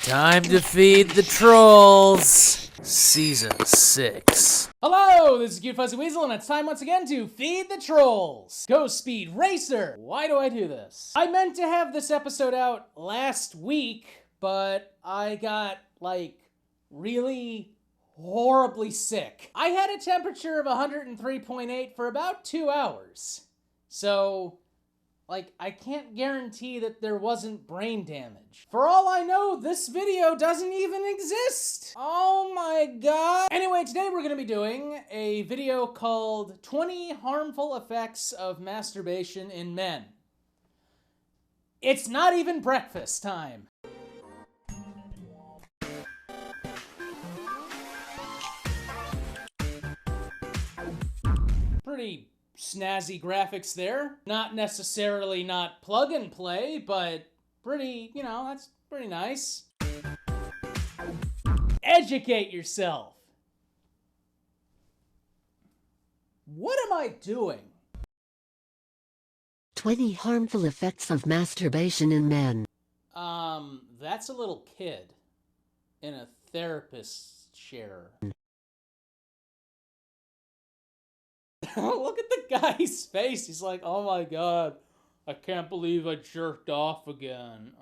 Time to feed the trolls. Season 6. Hello, this is Cute Fuzzy Weasel, and it's time once again to feed the trolls. Go Speed Racer. Why do I do this? I meant to have this episode out last week, but I got, really horribly sick. I had a temperature of 103.8 for about 2 hours. So, I can't guarantee that there wasn't brain damage. For all I know, this video doesn't even exist. Oh my god. Anyway, today we're gonna be doing a video called 20 Harmful Effects of Masturbation in Men. It's not even breakfast time. Pretty snazzy graphics there. Not necessarily not plug and play, but pretty, that's pretty nice. Educate yourself. What am I doing? 20 harmful effects of masturbation in men. That's a little kid in a therapist's chair. Look at the guy's face. He's like, oh my god, I can't believe I jerked off again.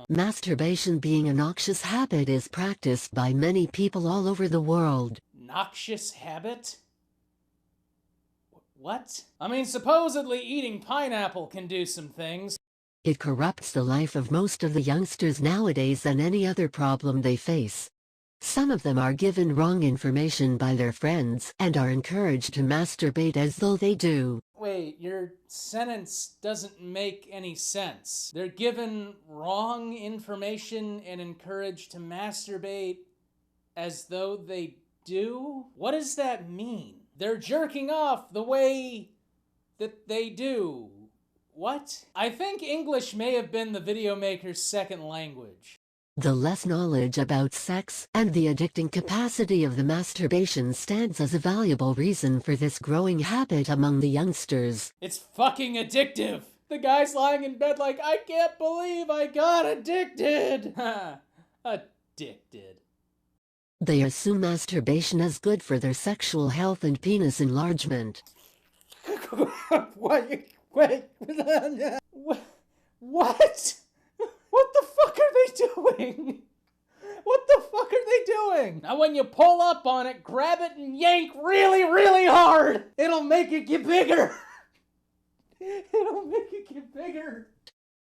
Masturbation being a noxious habit is practiced by many people all over the world. Noxious habit? What? I mean, supposedly eating pineapple can do some things. It corrupts the life of most of the youngsters nowadays than any other problem they face. Some of them are given wrong information by their friends and are encouraged to masturbate as though they do. Wait, your sentence doesn't make any sense. They're given wrong information and encouraged to masturbate as though they do? What does that mean? They're jerking off the way that they do. What? I think English may have been the video maker's second language. The less knowledge about sex and the addicting capacity of the masturbation stands as a valuable reason for this growing habit among the youngsters. It's fucking addictive. The guy's lying in bed like, I can't believe I got addicted. Addicted. They assume masturbation is good for their sexual health and penis enlargement. Wait. What? What the fuck are they doing? What the fuck are they doing? Now when you pull up on it, grab it and yank really, really hard. It'll make it get bigger. It'll make it get bigger.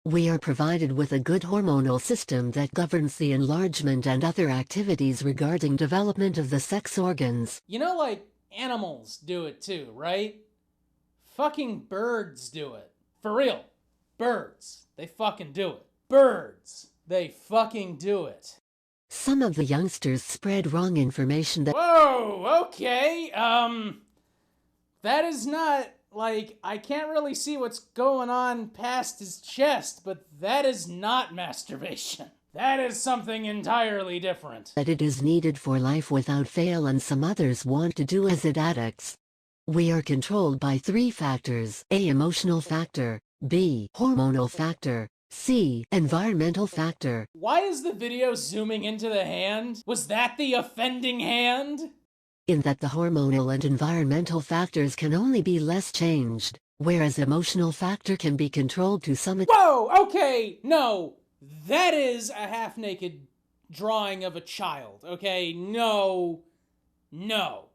We are provided with a good hormonal system that governs the enlargement and other activities regarding development of the sex organs. You know, animals do it too, right? Fucking birds do it. For real. Birds. They fucking do it. Birds. They fucking do it. Some of the youngsters spread wrong information that— Whoa, okay, that is not, I can't really see what's going on past his chest, but that is not masturbation. That is something entirely different. that it is needed for life without fail, and some others want to do as it addicts. We are controlled by 3 factors: A. Emotional factor, B. Hormonal factor, C. Environmental factor. Why is the video zooming into the hand? Was that the offending hand? In that the hormonal and environmental factors can only be less changed, whereas emotional factor can be controlled to some— Whoa, okay, no. That is a half-naked drawing of a child, okay? No.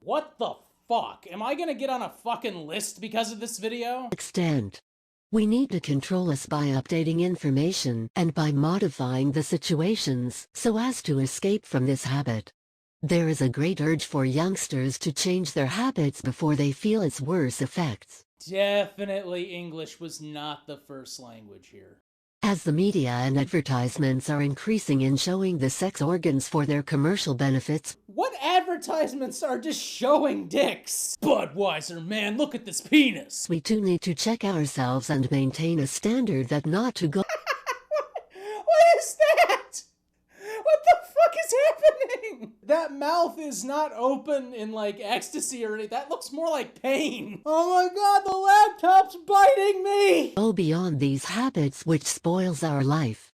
What the fuck? Am I gonna get on a fucking list because of this video? extent. We need to control us by updating information and by modifying the situations so as to escape from this habit. There is a great urge for youngsters to change their habits before they feel its worst effects. Definitely English was not the first language here. As the media and advertisements are increasing in showing the sex organs for their commercial benefits— What advertisements are just showing dicks? Budweiser, man, look at this penis. we too need to check ourselves and maintain a standard that not to go— What is that? What the fuck is happening? That mouth is not open in ecstasy or anything. That looks more like pain. Oh my god, the laptop's biting me! go beyond these habits which spoils our life.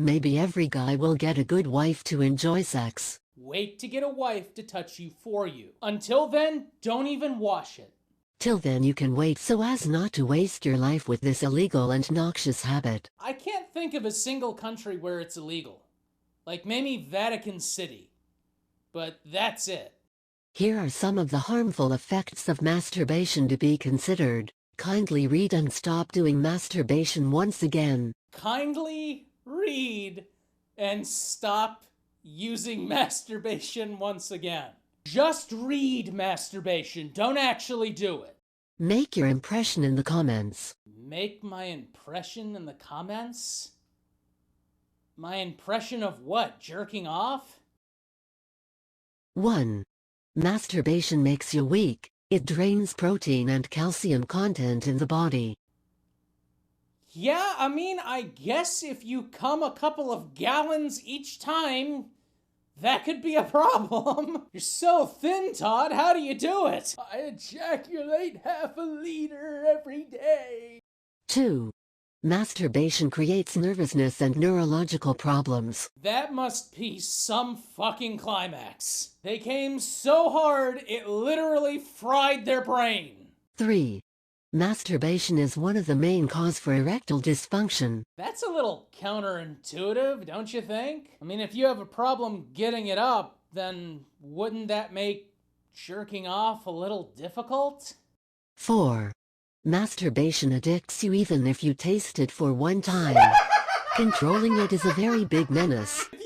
Maybe every guy will get a good wife to enjoy sex. Wait to get a wife to touch you for you. Until then, don't even wash it. Till then you can wait so as not to waste your life with this illegal and noxious habit. I can't think of a single country where it's illegal. Like maybe Vatican City. But that's it. Here are some of the harmful effects of masturbation to be considered. Kindly read and stop doing masturbation once again. Kindly read and stop using masturbation once again. Just read masturbation. Don't actually do it. Make your impression in the comments. Make my impression in the comments? My impression of what? Jerking off? 1. Masturbation makes you weak. It drains protein and calcium content in the body. Yeah, I mean, I guess if you come a couple of gallons each time, that could be a problem. You're so thin, Todd. How do you do it? I ejaculate half a liter every day. 2. Masturbation creates nervousness and neurological problems. That must be some fucking climax. They came so hard, it literally fried their brain. 3. Masturbation is one of the main causes for erectile dysfunction. That's a little counterintuitive, don't you think? I mean, if you have a problem getting it up, then wouldn't that make jerking off a little difficult? 4. Masturbation addicts you even if you taste it for one time. Controlling it is a very big menace. If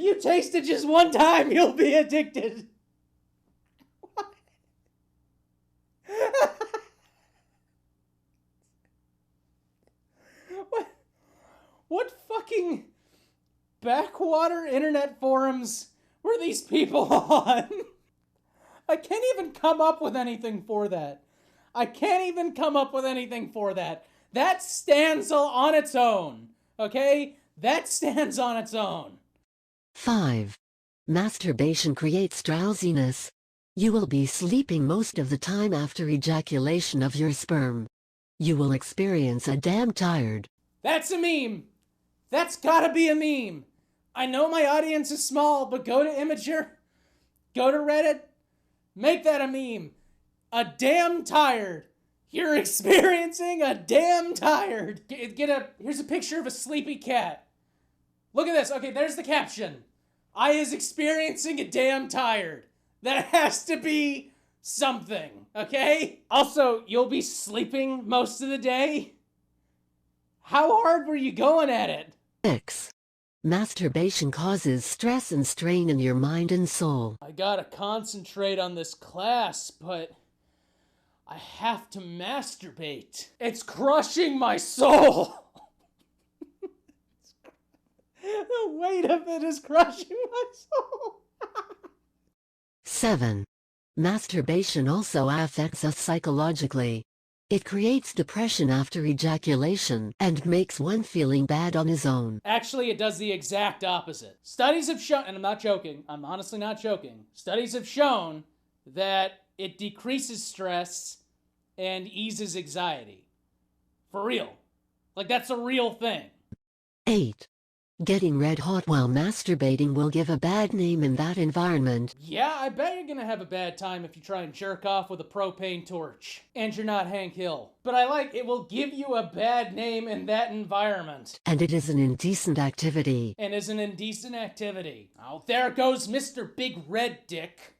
you taste it just one time, you'll be addicted. What fucking backwater internet forums were these people on? I can't even come up with anything for that. That stands on its own, okay? That stands on its own. 5. Masturbation creates drowsiness. You will be sleeping most of the time after ejaculation of your sperm. You will experience a damn tired. That's a meme. That's gotta be a meme. I know my audience is small, but go to Imager, go to Reddit, make that a meme. A damn tired. You're experiencing a damn tired. Here's a picture of a sleepy cat. Look at this. Okay, there's the caption. I is experiencing a damn tired. That has to be something, okay? Also, you'll be sleeping most of the day? How hard were you going at it? 6. Masturbation causes stress and strain in your mind and soul. I gotta concentrate on this class, but I have to masturbate. It's crushing my soul. The weight of it is crushing my soul. 7. Masturbation also affects us psychologically. It creates depression after ejaculation and makes one feeling bad on his own. Actually, it does the exact opposite. Studies have shown, and I'm not joking, I'm honestly not joking, studies have shown that it decreases stress and eases anxiety. For real. Like, that's a real thing. 8. Getting red hot while masturbating will give a bad name in that environment. Yeah, I bet you're gonna have a bad time if you try and jerk off with a propane torch. And you're not Hank Hill. But it will give you a bad name in that environment. And it is an indecent activity. Oh, there goes Mr. Big Red Dick.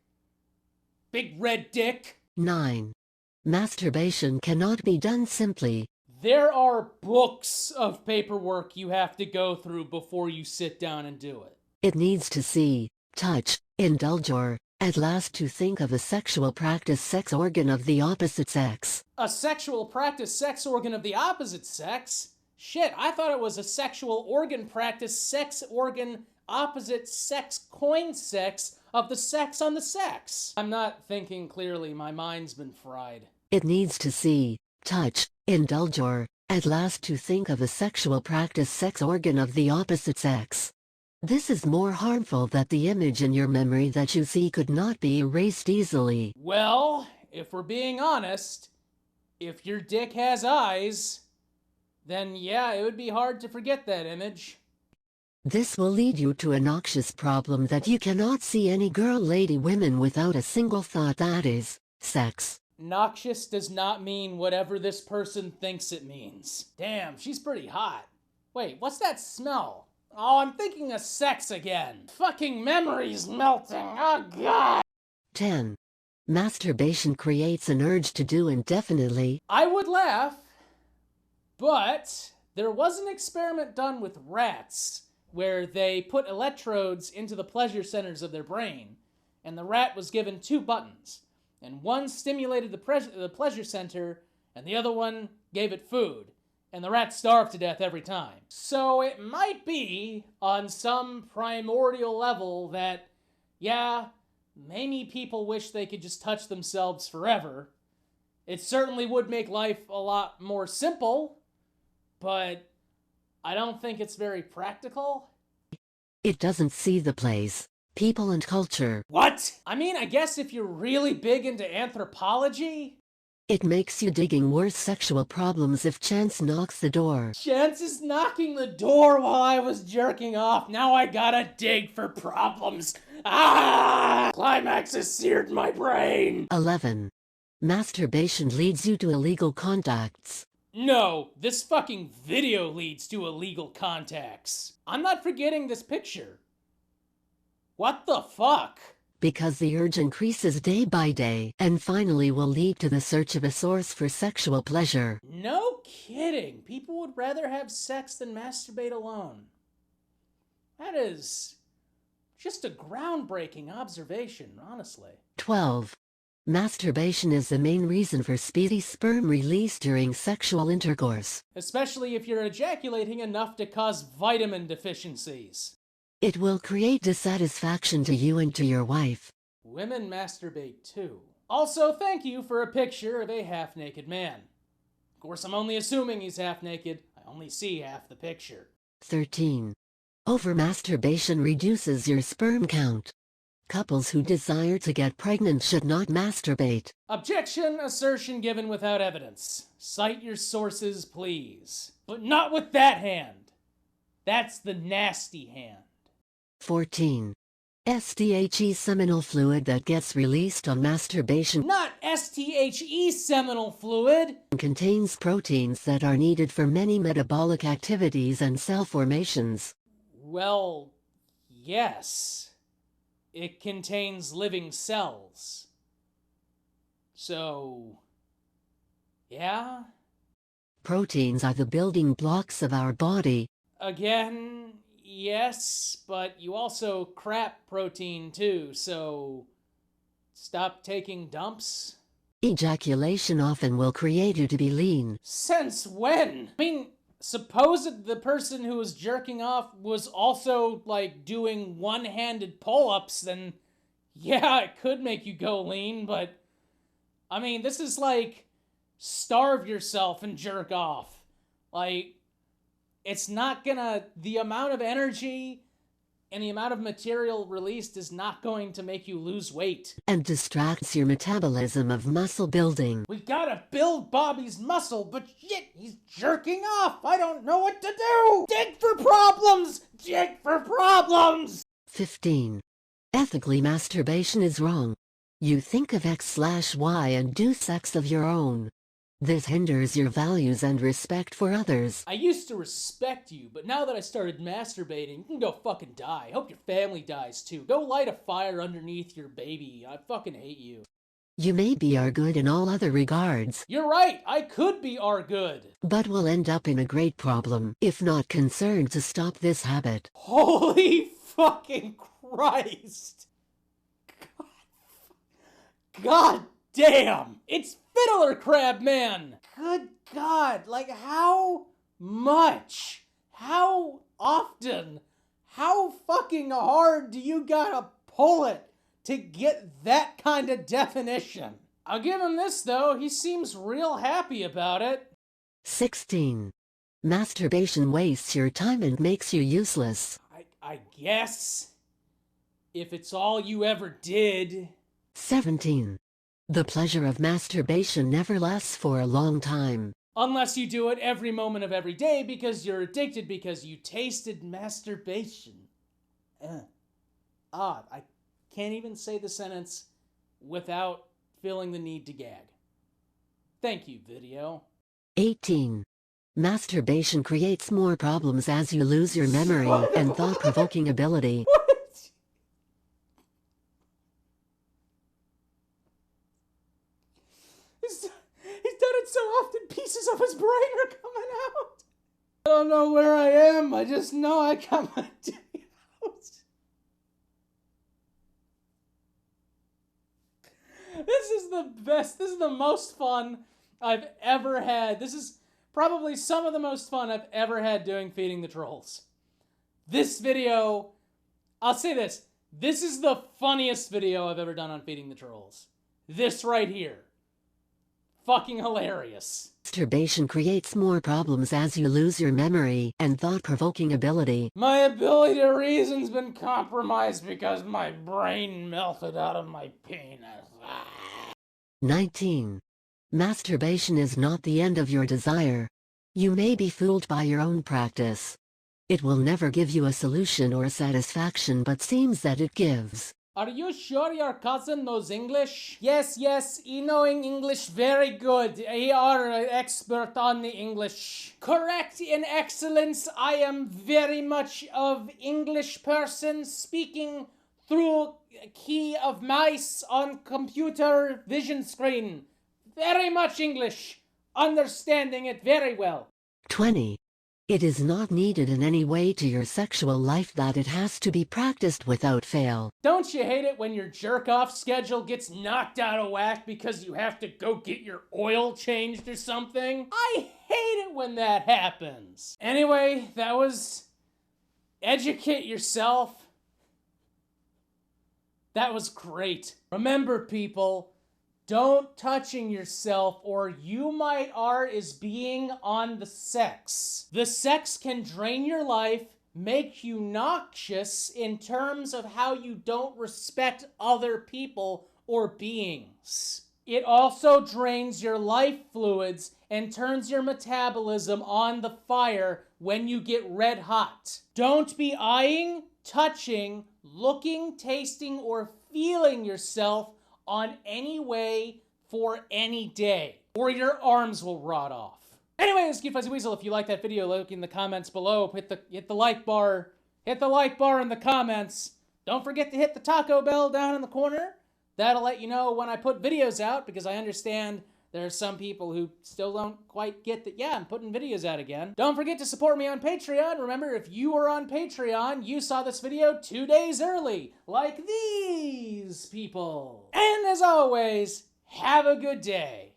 Big Red Dick. 9. Masturbation cannot be done simply. There are books of paperwork you have to go through before you sit down and do it. It needs to see, touch, indulge or, at last to think of a sexual practice sex organ of the opposite sex. A sexual practice sex organ of the opposite sex? Shit, I thought it was a sexual organ practice sex organ opposite sex coin sex of the sex on the sex. I'm not thinking clearly, my mind's been fried. It needs to see, touch, indulge or, at last to think of a sexual practice sex organ of the opposite sex. This is more harmful that the image in your memory that you see could not be erased easily. Well, if we're being honest, if your dick has eyes, then yeah, it would be hard to forget that image. This will lead you to a noxious problem that you cannot see any girl, lady, women without a single thought, that is, sex. Noxious does not mean whatever this person thinks it means. Damn, she's pretty hot. Wait, what's that smell? Oh, I'm thinking of sex again. Fucking memories melting. Oh, God. 10. Masturbation creates an urge to do indefinitely. I would laugh, but there was an experiment done with rats where they put electrodes into the pleasure centers of their brain, and the rat was given 2 buttons, and one stimulated the pleasure center, and the other one gave it food, and the rat starved to death every time. So it might be, on some primordial level, that, yeah, maybe people wish they could just touch themselves forever. It certainly would make life a lot more simple, but I don't think it's very practical. It doesn't see the place, people, and culture. What? I mean, I guess if you're really big into anthropology. It makes you digging worse sexual problems if chance knocks the door. Chance is knocking the door while I was jerking off. Now I gotta dig for problems. Ah! Climax has seared my brain. 11. Masturbation leads you to illegal contacts. No, this fucking video leads to illegal contacts. I'm not forgetting this picture. What the fuck? Because the urge increases day by day, and finally will lead to the search of a source for sexual pleasure. No kidding. People would rather have sex than masturbate alone. That is just a groundbreaking observation, honestly. 12. Masturbation is the main reason for speedy sperm release during sexual intercourse. Especially if you're ejaculating enough to cause vitamin deficiencies. It will create dissatisfaction to you and to your wife. Women masturbate too. Also, thank you for a picture of a half-naked man. Of course, I'm only assuming he's half-naked. I only see half the picture. 13. Overmasturbation reduces your sperm count. Couples who desire to get pregnant should not masturbate. Objection, assertion given without evidence. Cite your sources, please. But not with that hand. That's the nasty hand. 14. STHE seminal fluid that gets released on masturbation. Not STHE seminal fluid. Contains proteins that are needed for many metabolic activities and cell formations. Well, yes. It contains living cells. So, yeah? Proteins are the building blocks of our body. Again, yes, but you also crap protein too, so stop taking dumps. Ejaculation often will create you to be lean. Since when? I mean, suppose the person who was jerking off was also, like, doing one-handed pull-ups, then yeah, it could make you go lean, but I mean, this is like starve yourself and jerk off. Like, it's not gonna, the amount of energy and the amount of material released is not going to make you lose weight. And distracts your metabolism of muscle building. We gotta build Bobby's muscle, but shit, he's jerking off. I don't know what to do. Dig for problems. Dig for problems. 15. Ethically, masturbation is wrong. You think of X/Y and do sex of your own. This hinders your values and respect for others. I used to respect you, but now that I started masturbating, you can go fucking die. Hope your family dies too. Go light a fire underneath your baby. I fucking hate you. You may be our good in all other regards. You're right, I could be our good. But will end up in a great problem, if not concerned to stop this habit. Holy fucking Christ. God damn. It's Fiddler Crab Man. Good God, like how much? How often? How fucking hard do you gotta pull it to get that kind of definition? I'll give him this though, he seems real happy about it. 16. Masturbation wastes your time and makes you useless. I guess. If it's all you ever did. 17. The pleasure of masturbation never lasts for a long time. Unless you do it every moment of every day because you're addicted because you tasted masturbation. I can't even say the sentence without feeling the need to gag. Thank you, video. 18. Masturbation creates more problems as you lose your memory and thought-provoking ability. What? He's done it so often, pieces of his brain are coming out. I don't know where I am, I just know I come out. This is the best, this is the most fun I've ever had. This is probably some of the most fun I've ever had doing Feeding the Trolls. This video, I'll say this is the funniest video I've ever done on Feeding the Trolls. This right here. Fucking hilarious. Masturbation creates more problems as you lose your memory and thought-provoking ability. My ability to reason's been compromised because my brain melted out of my penis. 19. Masturbation is not the end of your desire. You may be fooled by your own practice. It will never give you a solution or satisfaction, but seems that it gives. Are you sure your cousin knows English? Yes, he knowing English very good. He are an expert on the English. Correct in excellence. I am very much of English person speaking through key of mice on computer vision screen. Very much English. Understanding it very well. 20. It is not needed in any way to your sexual life that it has to be practiced without fail. Don't you hate it when your jerk-off schedule gets knocked out of whack because you have to go get your oil changed or something? I hate it when that happens. Anyway, that was Educate Yourself. That was great. Remember, people, don't touching yourself or you might is being on the sex. The sex can drain your life, make you noxious in terms of how you don't respect other people or beings. It also drains your life fluids and turns your metabolism on the fire when you get red hot. Don't be eyeing, touching, looking, tasting, or feeling yourself on any way for any day, or your arms will rot off. Anyway, this is Cute Fuzzy Weasel. If you like that video, look in the comments below. Hit the like bar. Hit the like bar in the comments. Don't forget to hit the taco bell down in the corner. That'll let you know when I put videos out, because I understand there are some people who still don't quite get that, yeah, I'm putting videos out again. Don't forget to support me on Patreon. Remember, if you are on Patreon, you saw this video 2 days early, like these people. And as always, have a good day.